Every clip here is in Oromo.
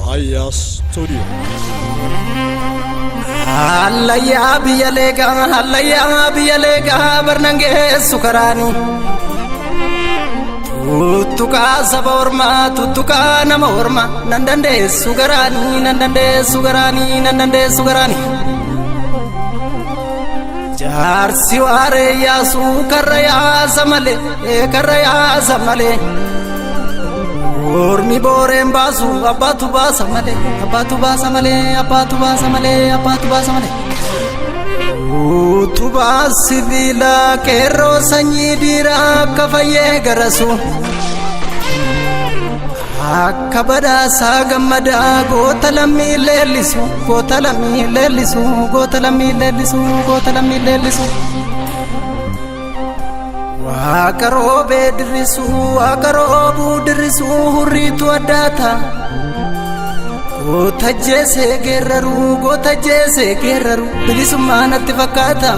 Aya Studio. Allaya biyalega barnange sukarani. Tutuka saborma tutuka nama orma nandande sugarani nandande sugarani. Jarsi ware ya su karaya zamale. Ormi borem basu abatu basa male. Utuba sibila kero sanyi dira kafaye garasu. Akabada sagamada gota lammi lelisu. Akaro bedrisu, akaro budrisu hurritu adata. Gota jese geraru, bilisumana tifakata.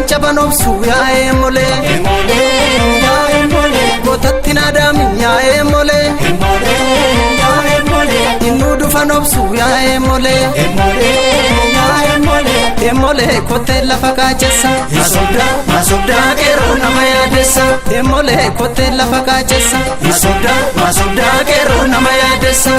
Chabanopsu ya emole gotatina dami ya emole inudu fanopsu ya emole kote la fakachesa masobda kero nama ya desa emole kote la fakachesa masobda kero nama ya desa.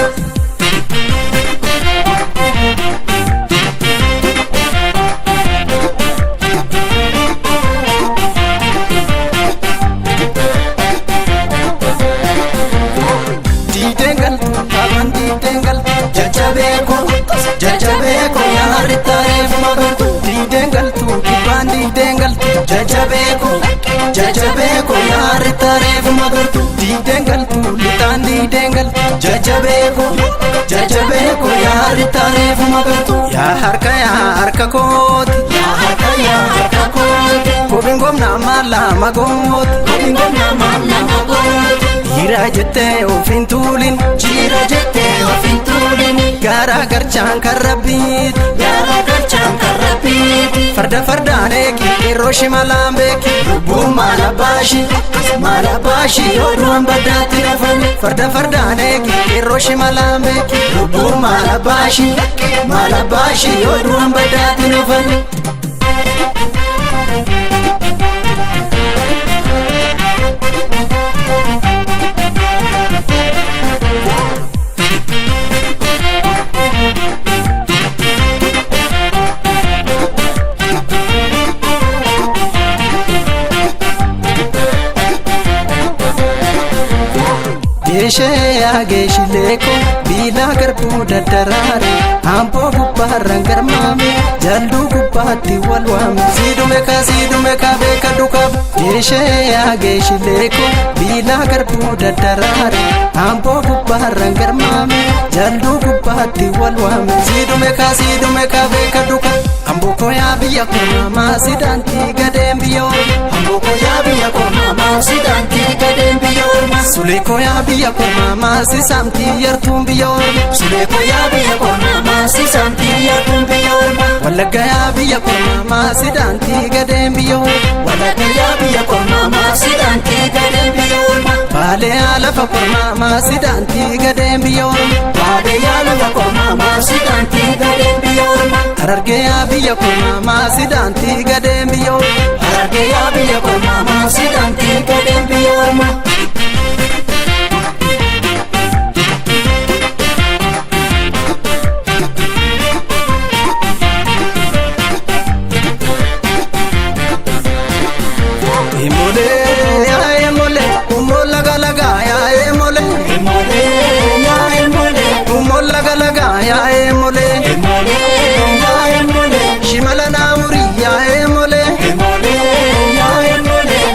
Jajabeko ya haritare fumagantu didengaltu kibandi dengaltu jajabeko ya haritare fumagantu didengaltu litandi dengaltu jajabeko ya haritare fumagantu ya harka koti kobingom na mala magoti jira jette ofintulin gara garchan karabit farda neki iroshi malambeki buma malabashi odwan badati nafani farda neki iroshi malambeki buma malabashi odwan badati nafani. Geeshileko bila garbu dadarare ampo gubbarran garmame jaldu gubbatti walwame sidume ka beka dukab geeshileko bila garbu dadarare ampo gubbarran garmame jaldu gubbatti walwame sidume ka beka dukab amboko ya biya koma sidanti gadem biyo amboko ya biya koma sidanti gadem biyo suleko ya biya koma sisamti yartum biyo suleko ya biya koma sisamti yartum biyo walaga ya biya koma sidanti gadem biyo walaga ya biya koma sidanti gadem biyo bale ala fa koma sidanti gadem biyo bale ala fa koma sidanti gadem biyo hararge ya biya koma sidanti gadem biyo hararge ya biya koma sidanti gadem biyo. Emole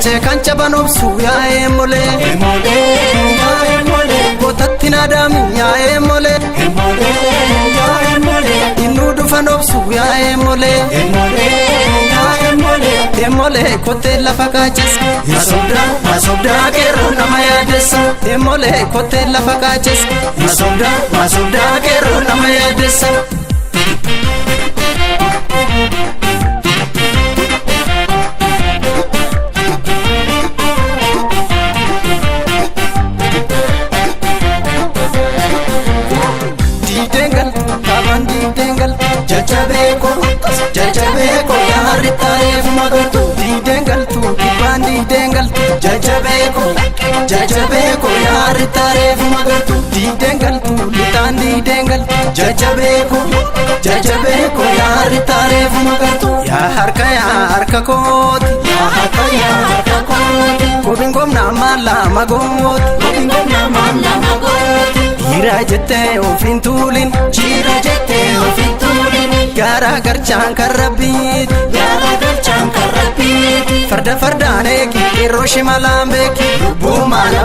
dachee kan caban obsu yaa'ee molee gootatti naadami yaa'ee molee innuu dhufan obsu yaa'ee molee deemolee kottee lafa kaachis masobdaa qeerroo nama yaadessa deemolee kottee lafa kaachis masobdaa qeerroo nama yaadessa. Jajjabeeko yaarri taa'eef magartu diidengaltu kibbaan diidengaltu jajjabeeko yaarri taa'eef magartu diidengaltu lixaan diidengaltu jajjabeeko yaarri taa'eef magartu yaa harka kooti kobiin gomnaa maallama gooti dhiira jettee ofiin tuulin garaa garchaan kan rabbiiti fardaan eegi qeerroo shimalaan beeki lubbuu maala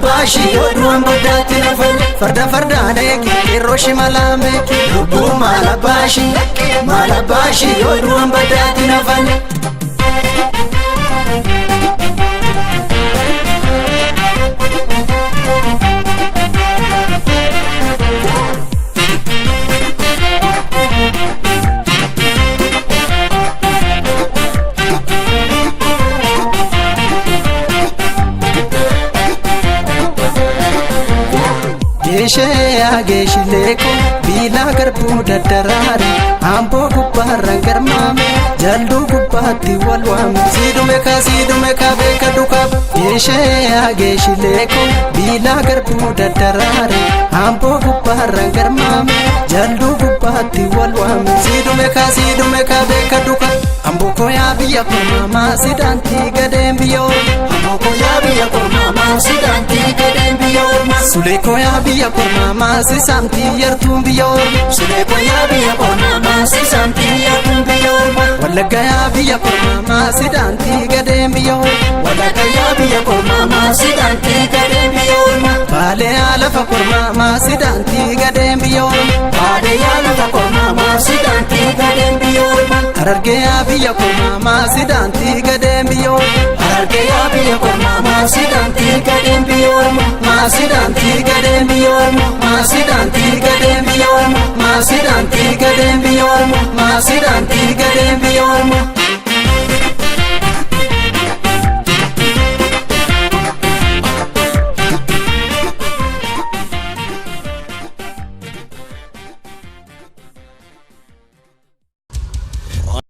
baashii yoo du'an baddaatti nafan fardaan eegi qeerroo shimalaan beeki lubbuu maala baashii yoo du'an baddaatti nafan. Geeshileeko biilaa garbuu daddaraare amboo gubbaarraan garmaame jalduu gubbaatti wal waame siidume ka beeka dukaab geeshileeko biilaa garbuu daddaraare amboo gubbaarraan garmaame jalduu gubbaatti wal waame siidume ka beeka dukaab amboo koyaa biyya kormaamaa sidaantii gadeen biyya Sulee koyaa biyya kormaamaa sisaamtii yartuun biyya Wallagga yaa biyya kormaamaa sidaantii gadeen biyya Baalee yaa lafa kormaamaa sidaantii gadeen biyya Harargee yaa biyya kormaamaa sidaantii gadeen biyya Sidaantii gadeen biyya